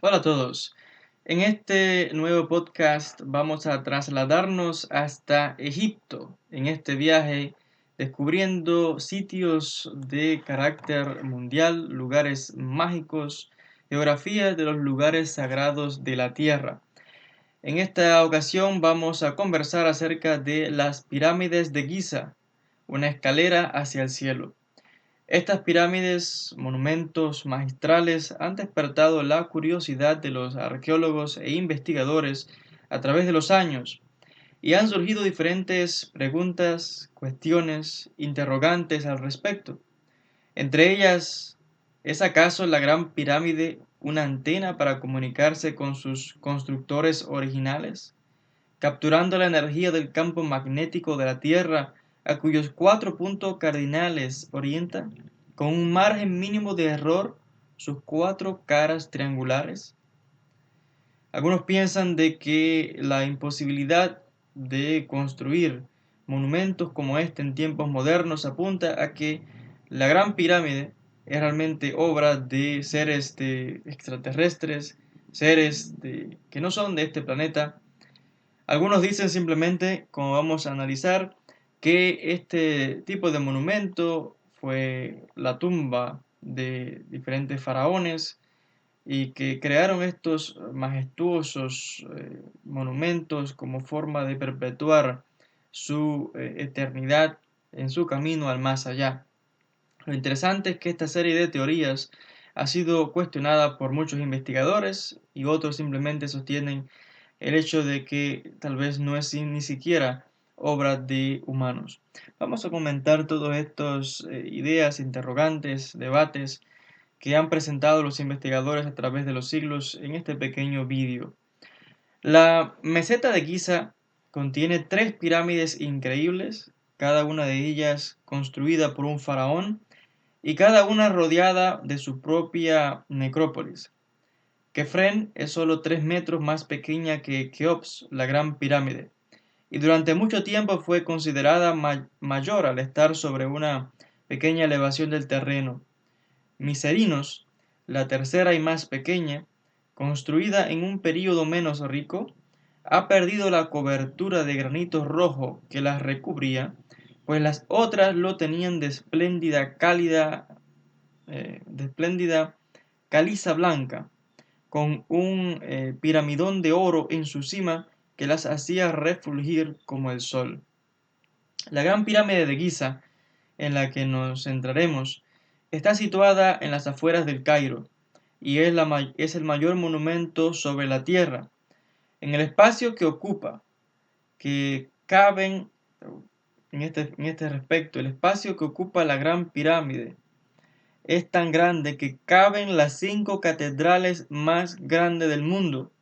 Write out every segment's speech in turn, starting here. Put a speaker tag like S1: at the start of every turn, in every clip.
S1: Hola a todos. En este nuevo podcast vamos a trasladarnos hasta Egipto en este viaje, descubriendo sitios de carácter mundial, lugares mágicos, geografías de los lugares sagrados de la tierra. En esta ocasión vamos a conversar acerca de las pirámides de Giza, una escalera hacia el cielo. Estas pirámides, monumentos magistrales, han despertado la curiosidad de los arqueólogos e investigadores a través de los años y han surgido diferentes preguntas, cuestiones, interrogantes al respecto. Entre ellas, ¿es acaso la Gran Pirámide una antena para comunicarse con sus constructores originales, capturando la energía del campo magnético de la Tierra a cuyos cuatro puntos cardinales orienta, con un margen mínimo de error, sus cuatro caras triangulares? Algunos piensan de que la imposibilidad de construir monumentos como este en tiempos modernos apunta a que la Gran Pirámide es realmente obra de seres extraterrestres, que no son de este planeta. Algunos dicen simplemente, como vamos a analizar, que este tipo de monumento fue la tumba de diferentes faraones y que crearon estos majestuosos monumentos como forma de perpetuar su eternidad en su camino al más allá. Lo interesante es que esta serie de teorías ha sido cuestionada por muchos investigadores y otros simplemente sostienen el hecho de que tal vez no es ni siquiera obra de humanos. Vamos a comentar todas estas ideas, interrogantes, debates que han presentado los investigadores a través de los siglos en este pequeño vídeo. La meseta de Giza contiene tres pirámides increíbles, cada una de ellas construida por un faraón y cada una rodeada de su propia necrópolis. Kefren es solo 3 metros más pequeña que Keops, la Gran Pirámide, y durante mucho tiempo fue considerada mayor al estar sobre una pequeña elevación del terreno. Miserinos, la tercera y más pequeña, construida en un período menos rico, ha perdido la cobertura de granito rojo que las recubría, pues las otras lo tenían de espléndida caliza blanca, con un piramidón de oro en su cima que las hacía refulgir como el sol. La Gran Pirámide de Giza, en la que nos centraremos, está situada en las afueras del Cairo y es el mayor monumento sobre la tierra. En el espacio que ocupa, que caben, en este respecto, el espacio que ocupa la Gran Pirámide es tan grande que caben las 5 catedrales más grandes del mundo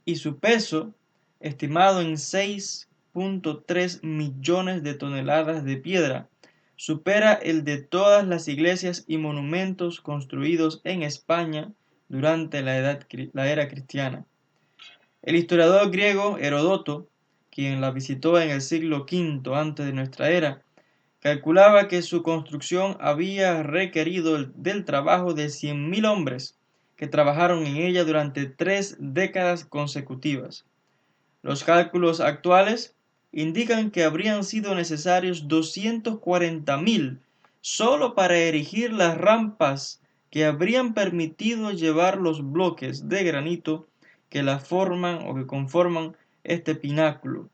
S1: y su peso, estimado en 6,3 millones de toneladas de piedra, supera el de todas las iglesias y monumentos construidos en España durante la era cristiana. El historiador griego Heródoto, quien la visitó en el siglo V antes de nuestra era, calculaba que su construcción había requerido del trabajo de 100.000 hombres que trabajaron en ella durante 3 décadas consecutivas. Los cálculos actuales indican que habrían sido necesarios 240.000 solo para erigir las rampas que habrían permitido llevar los bloques de granito que la forman o que conforman este pináculo.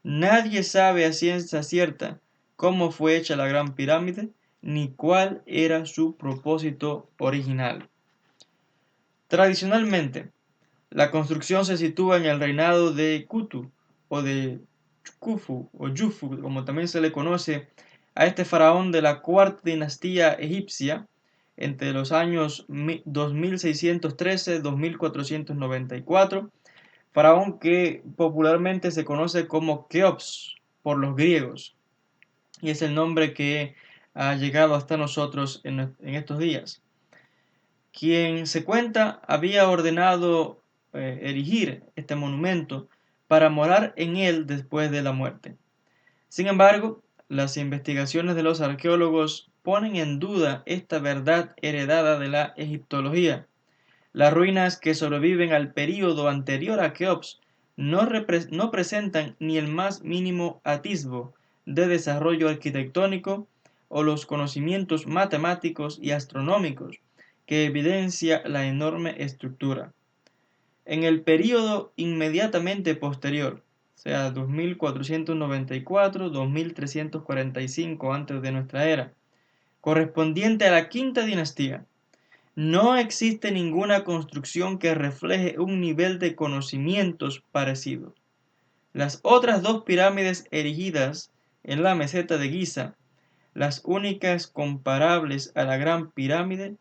S1: Nadie sabe a ciencia cierta cómo fue hecha la Gran Pirámide ni cuál era su propósito original. Tradicionalmente, la construcción se sitúa en el reinado de Kutu o de Khufu o Yufu, como también se le conoce a este faraón de la cuarta dinastía egipcia entre los años 2613-2494, faraón que popularmente se conoce como Keops por los griegos y es el nombre que ha llegado hasta nosotros en estos días. Quien se cuenta había ordenado erigir este monumento para morar en él después de la muerte. Sin embargo, las investigaciones de los arqueólogos ponen en duda esta verdad heredada de la egiptología. Las ruinas que sobreviven al período anterior a Keops no presentan ni el más mínimo atisbo de desarrollo arquitectónico o los conocimientos matemáticos y astronómicos que evidencia la enorme estructura. En el período inmediatamente posterior, o sea, 2494-2345 antes de nuestra era, correspondiente a la quinta dinastía, no existe ninguna construcción que refleje un nivel de conocimientos parecido. Las otras dos pirámides erigidas en la meseta de Giza, las únicas comparables a la Gran Pirámide,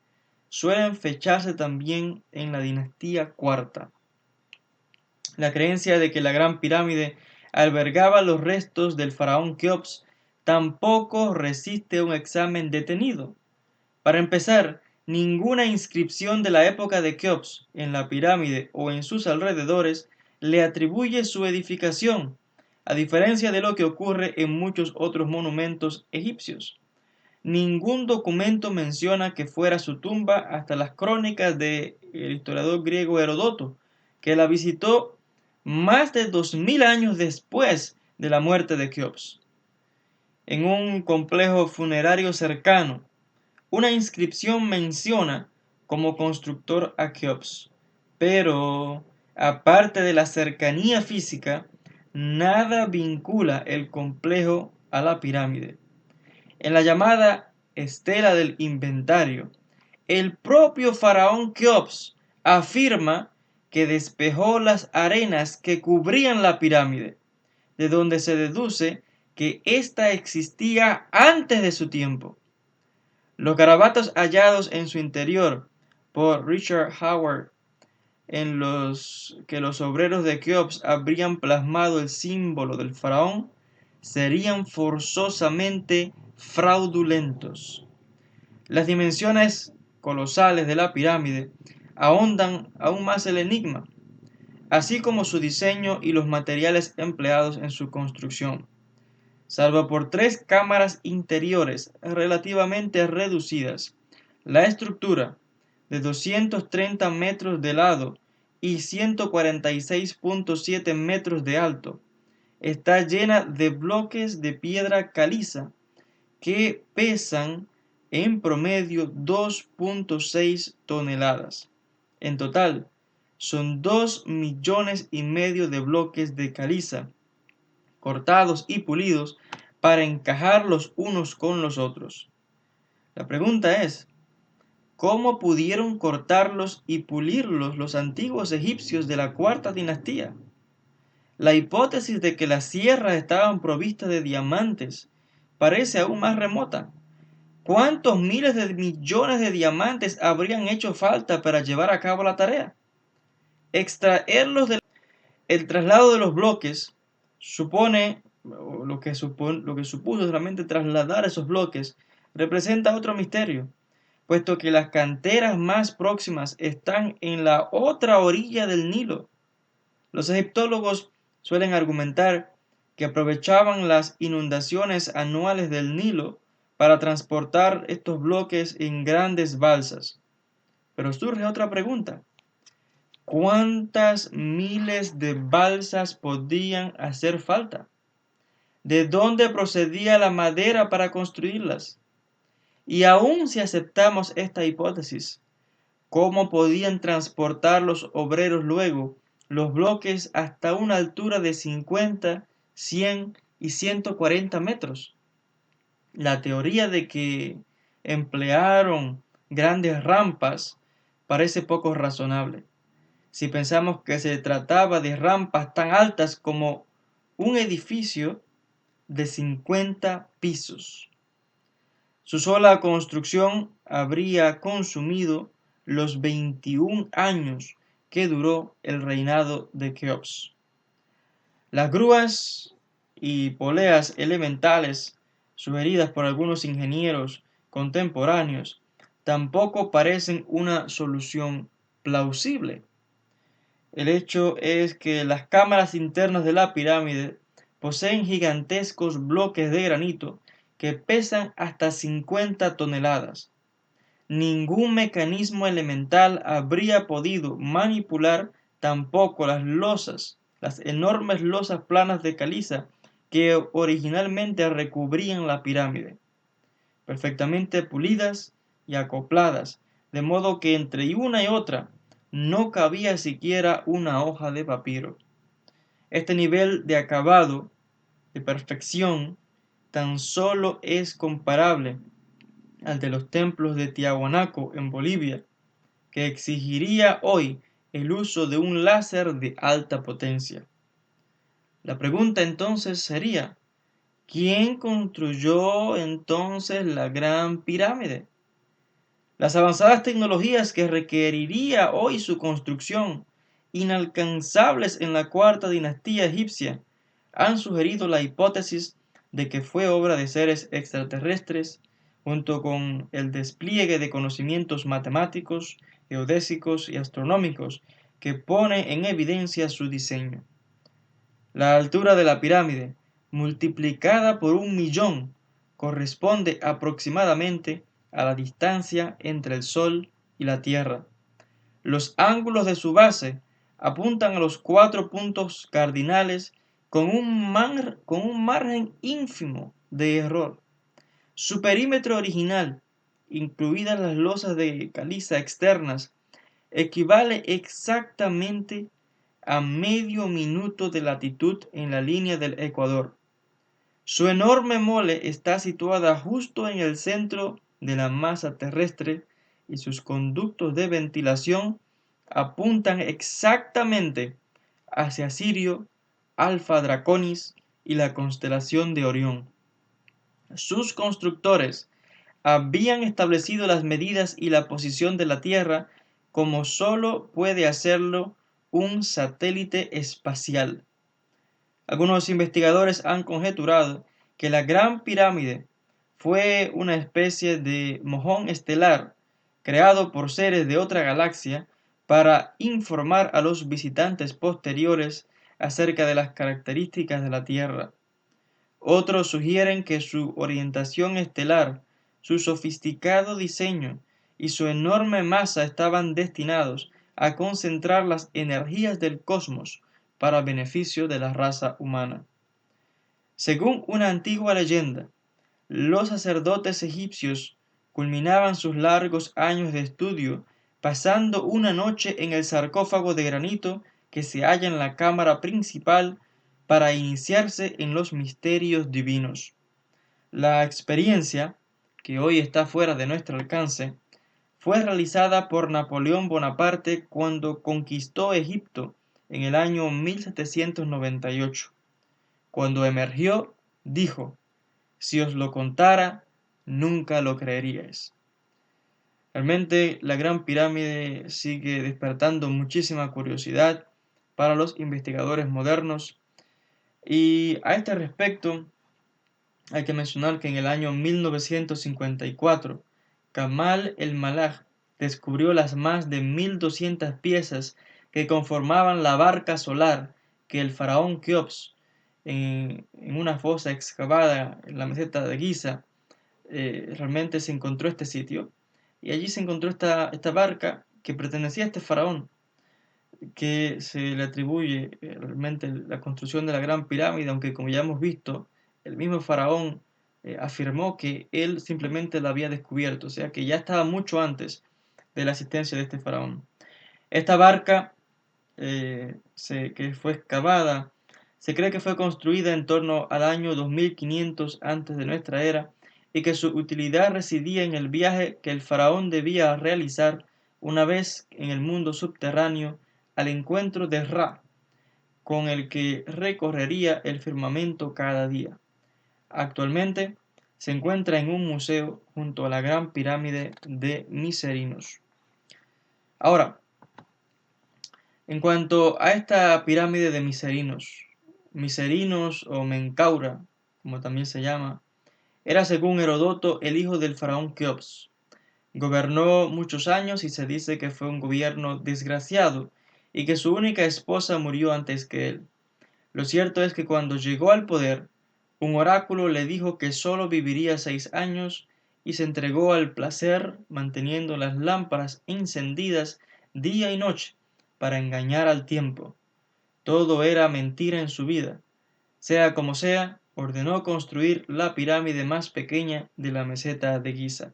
S1: suelen fecharse también en la dinastía cuarta. La creencia de que la Gran Pirámide albergaba los restos del faraón Keops tampoco resiste un examen detenido. Para empezar, ninguna inscripción de la época de Keops en la pirámide o en sus alrededores le atribuye su edificación, a diferencia de lo que ocurre en muchos otros monumentos egipcios. Ningún documento menciona que fuera su tumba hasta las crónicas del historiador griego Heródoto, que la visitó más de 2000 años después de la muerte de Keops. En un complejo funerario cercano, una inscripción menciona como constructor a Keops, pero aparte de la cercanía física, nada vincula el complejo a la pirámide. En la llamada Estela del Inventario, el propio faraón Keops afirma que despejó las arenas que cubrían la pirámide, de donde se deduce que ésta existía antes de su tiempo. Los garabatos hallados en su interior por Richard Howard, en los que los obreros de Keops habrían plasmado el símbolo del faraón, serían forzosamente fraudulentos. Las dimensiones colosales de la pirámide ahondan aún más el enigma, así como su diseño y los materiales empleados en su construcción. Salvo por tres cámaras interiores relativamente reducidas, la estructura, de 230 metros de lado y 146,7 metros de alto, está llena de bloques de piedra caliza que pesan en promedio 2,6 toneladas. En total, son 2,5 millones de bloques de caliza, cortados y pulidos para encajar los unos con los otros. La pregunta es, ¿cómo pudieron cortarlos y pulirlos los antiguos egipcios de la cuarta dinastía? La hipótesis de que las sierras estaban provistas de diamantes parece aún más remota. ¿Cuántos miles de millones de diamantes habrían hecho falta para llevar a cabo la tarea? Extraerlos del el traslado de los bloques supone, lo que supuso solamente trasladar esos bloques, representa otro misterio, puesto que las canteras más próximas están en la otra orilla del Nilo. Los egiptólogos suelen argumentar que aprovechaban las inundaciones anuales del Nilo para transportar estos bloques en grandes balsas. Pero surge otra pregunta. ¿Cuántas miles de balsas podían hacer falta? ¿De dónde procedía la madera para construirlas? Y aun si aceptamos esta hipótesis, ¿cómo podían transportar los obreros luego los bloques hasta una altura de 50, 100 y 140 metros? La teoría de que emplearon grandes rampas parece poco razonable, si pensamos que se trataba de rampas tan altas como un edificio de 50 pisos. Su sola construcción habría consumido los 21 años que duró el reinado de Keops. Las grúas y poleas elementales sugeridas por algunos ingenieros contemporáneos tampoco parecen una solución plausible. El hecho es que las cámaras internas de la pirámide poseen gigantescos bloques de granito que pesan hasta 50 toneladas. ningún mecanismo elemental habría podido manipular tampoco las enormes losas planas de caliza que originalmente recubrían la pirámide, perfectamente pulidas y acopladas, de modo que entre una y otra no cabía siquiera una hoja de papiro. Este nivel de acabado, de perfección, tan solo es comparable al de los templos de Tiahuanaco en Bolivia, que exigiría hoy el uso de un láser de alta potencia. La pregunta entonces sería, ¿quién construyó entonces la Gran Pirámide? Las avanzadas tecnologías que requeriría hoy su construcción, inalcanzables en la cuarta dinastía egipcia, han sugerido la hipótesis de que fue obra de seres extraterrestres, junto con el despliegue de conocimientos matemáticos, geodésicos y astronómicos que pone en evidencia su diseño. La altura de la pirámide, multiplicada por 1.000.000, corresponde aproximadamente a la distancia entre el Sol y la Tierra. Los ángulos de su base apuntan a los 4 puntos cardinales con un margen ínfimo de error. Su perímetro original, incluidas las losas de caliza externas, equivale exactamente a medio minuto de latitud en la línea del ecuador. Su enorme mole está situada justo en el centro de la masa terrestre y sus conductos de ventilación apuntan exactamente hacia Sirio, Alfa Draconis y la constelación de Orión. Sus constructores habían establecido las medidas y la posición de la Tierra como sólo puede hacerlo un satélite espacial. Algunos investigadores han conjeturado que la Gran Pirámide fue una especie de mojón estelar creado por seres de otra galaxia para informar a los visitantes posteriores acerca de las características de la Tierra. Otros sugieren que su orientación estelar, su sofisticado diseño y su enorme masa estaban destinados a concentrar las energías del cosmos para beneficio de la raza humana. Según una antigua leyenda, los sacerdotes egipcios culminaban sus largos años de estudio pasando una noche en el sarcófago de granito que se halla en la cámara principal para iniciarse en los misterios divinos. La experiencia, que hoy está fuera de nuestro alcance, fue realizada por Napoleón Bonaparte cuando conquistó Egipto en el año 1798. Cuando emergió, dijo: si os lo contara, nunca lo creeríais. Realmente la Gran Pirámide sigue despertando muchísima curiosidad para los investigadores modernos. Y a este respecto, hay que mencionar que en el año 1954, Kamal el-Malak descubrió las más de 1.200 piezas que conformaban la barca solar que el faraón Keops, en una fosa excavada en la meseta de Giza, realmente se encontró este sitio. Y allí se encontró esta barca que pertenecía a este faraón, que se le atribuye realmente la construcción de la Gran Pirámide, aunque como ya hemos visto, el mismo faraón afirmó que él simplemente la había descubierto, o sea que ya estaba mucho antes de la existencia de este faraón. Esta barca que fue excavada, se cree que fue construida en torno al año 2500 antes de nuestra era y que su utilidad residía en el viaje que el faraón debía realizar una vez en el mundo subterráneo al encuentro de Ra, con el que recorrería el firmamento cada día. Actualmente se encuentra en un museo junto a la Gran Pirámide de Miserinos. Ahora, en cuanto a esta pirámide de Miserinos o Menkaura, como también se llama, era según Herodoto el hijo del faraón Keops. Gobernó muchos años y se dice que fue un gobierno desgraciado y que su única esposa murió antes que él. Lo cierto es que cuando llegó al poder, un oráculo le dijo que solo viviría 6 años y se entregó al placer manteniendo las lámparas encendidas día y noche para engañar al tiempo. Todo era mentira en su vida. Sea como sea, ordenó construir la pirámide más pequeña de la meseta de Giza.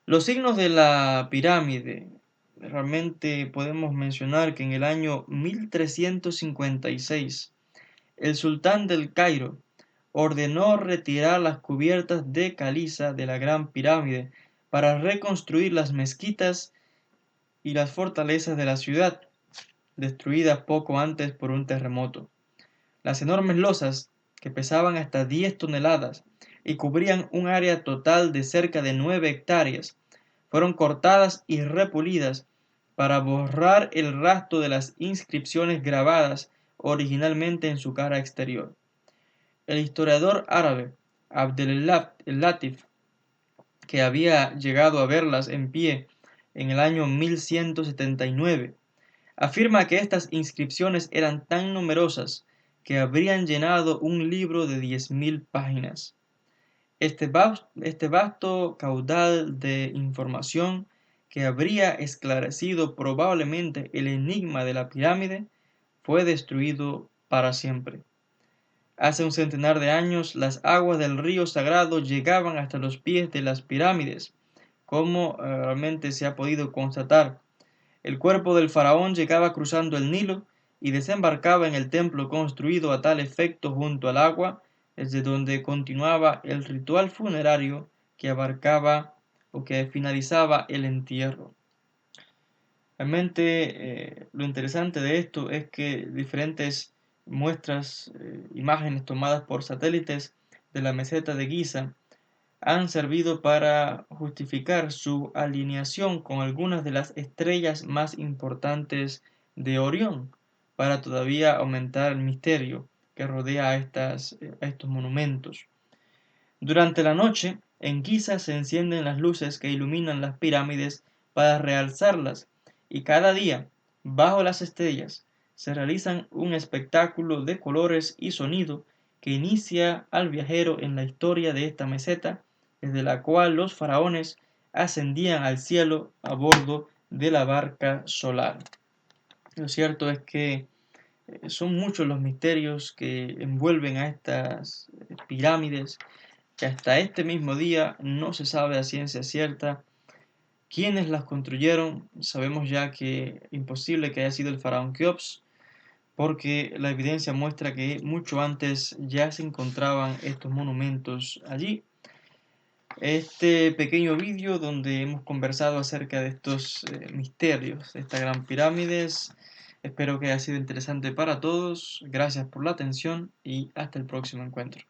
S1: Los signos de la pirámide. Realmente podemos mencionar que en el año 1356 el sultán del Cairo ordenó retirar las cubiertas de caliza de la Gran Pirámide para reconstruir las mezquitas y las fortalezas de la ciudad, destruidas poco antes por un terremoto. Las enormes losas, que pesaban hasta 10 toneladas y cubrían un área total de cerca de 9 hectáreas, fueron cortadas y repulidas para borrar el rastro de las inscripciones grabadas originalmente en su cara exterior. El historiador árabe Abdel Latif, que había llegado a verlas en pie en el año 1179, afirma que estas inscripciones eran tan numerosas que habrían llenado un libro de 10.000 páginas. Este vasto caudal de información que habría esclarecido probablemente el enigma de la pirámide fue destruido para siempre. Hace un centenar de años las aguas del río Sagrado llegaban hasta los pies de las pirámides, como realmente se ha podido constatar. El cuerpo del faraón llegaba cruzando el Nilo y desembarcaba en el templo construido a tal efecto junto al agua, desde donde continuaba el ritual funerario que abarcaba o que finalizaba el entierro. Realmente lo interesante de esto es que diferentes muestras, imágenes tomadas por satélites de la meseta de Giza han servido para justificar su alineación con algunas de las estrellas más importantes de Orión, para todavía aumentar el misterio que rodea a estos monumentos. Durante la noche, en Giza se encienden las luces que iluminan las pirámides para realzarlas, y cada día, bajo las estrellas, se realizan un espectáculo de colores y sonido que inicia al viajero en la historia de esta meseta, desde la cual los faraones ascendían al cielo a bordo de la barca solar. Lo cierto es que son muchos los misterios que envuelven a estas pirámides, que hasta este mismo día no se sabe a ciencia cierta quiénes las construyeron. Sabemos ya que es imposible que haya sido el faraón Keops, porque la evidencia muestra que mucho antes ya se encontraban estos monumentos allí. Este pequeño vídeo donde hemos conversado acerca de estos misterios de esta gran pirámides, espero que haya sido interesante para todos. Gracias por la atención y hasta el próximo encuentro.